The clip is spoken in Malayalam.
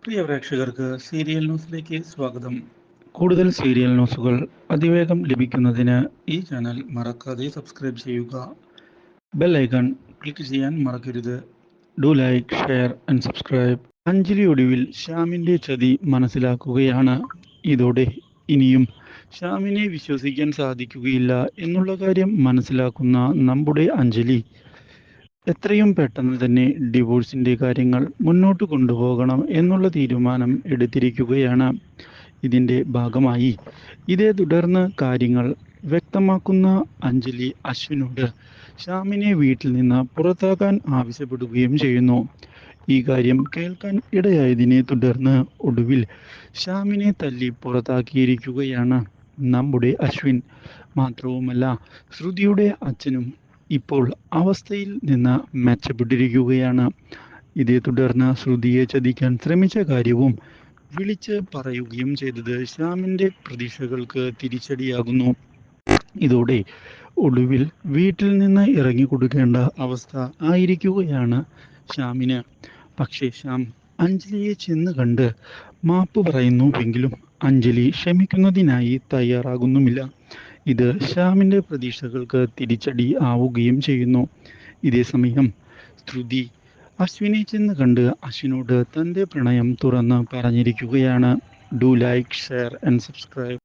പ്രിയ പ്രേക്ഷകർക്ക് സീരിയൽ ന്യൂസിലേക്ക് സ്വാഗതം. കൂടുതൽ സീരിയൽ ന്യൂസുകൾ അതിവേഗം ലഭിക്കുന്നതിന് ഈ ചാനൽ മറക്കാതെ സബ്സ്ക്രൈബ് ചെയ്യുക. ബെൽ ഐക്കൺ ക്ലിക്ക് ചെയ്യാൻ മറക്കരുത്. Do like, share and subscribe. Anjali ഒടുവിൽ ശ്യാമിൻ്റെ ചതി മനസ്സിലാക്കുകയാണ്. ഇതോടെ ഇനിയും ശ്യാമിനെ വിശ്വസിക്കാൻ സാധിക്കുകയില്ല എന്നുള്ള കാര്യം മനസ്സിലാക്കുന്ന നമ്മുടെ അഞ്ജലി എത്രയും പെട്ടെന്ന് തന്നെ ഡിവോഴ്സിൻ്റെ കാര്യങ്ങൾ മുന്നോട്ട് കൊണ്ടുപോകണം എന്നുള്ള തീരുമാനം എടുത്തിരിക്കുകയാണ്. ഇതിൻ്റെ ഭാഗമായി ഇതേ തുടർന്ന് കാര്യങ്ങൾ വ്യക്തമാക്കുന്ന അഞ്ജലി അശ്വിനോട് ശ്യാമിനെ വീട്ടിൽ നിന്ന് പുറത്താക്കാൻ ആവശ്യപ്പെടുകയും ചെയ്യുന്നു. ഈ കാര്യം കേൾക്കാൻ ഇടയായതിനെ തുടർന്ന് ഒടുവിൽ ശ്യാമിനെ തല്ലി പുറത്താക്കിയിരിക്കുകയാണ് നമ്മുടെ അശ്വിൻ. മാത്രവുമല്ല, ശ്രുതിയുടെ അച്ഛനും ഇപ്പോൾ അവസ്ഥയിൽ നിന്ന് മെച്ചപ്പെട്ടിരിക്കുകയാണ്. ഇതേ തുടർന്ന് ശ്രുതിയെ ചതിക്കാൻ ശ്രമിച്ച കാര്യവും വിളിച്ച് പറയുകയും ചെയ്തത് ശ്യാമിൻ്റെ പ്രതീക്ഷകൾക്ക് തിരിച്ചടിയാകുന്നു. ഇതോടെ ഒടുവിൽ വീട്ടിൽ നിന്ന് ഇറങ്ങിക്കൊടുക്കേണ്ട അവസ്ഥ ആയിരിക്കുകയാണ് ശ്യാമിന്. പക്ഷേ ശ്യാം അഞ്ജലിയെ ചെന്ന് കണ്ട് മാപ്പ് പറയുന്നുവെങ്കിലും അഞ്ജലി ക്ഷമിക്കുന്നതിനായി തയ്യാറാകുന്നുമില്ല. ഇത് ശ്യാമിൻ്റെ പ്രതീക്ഷകൾക്ക് തിരിച്ചടി ആവുകയും ചെയ്യുന്നു. ഇതേസമയം ശ്രുതി അശ്വിനെ ചെന്ന് കണ്ട് അശ്വിനോട് തൻ്റെ പ്രണയം തുറന്ന് പറഞ്ഞിരിക്കുകയാണ്. Do like, share and subscribe.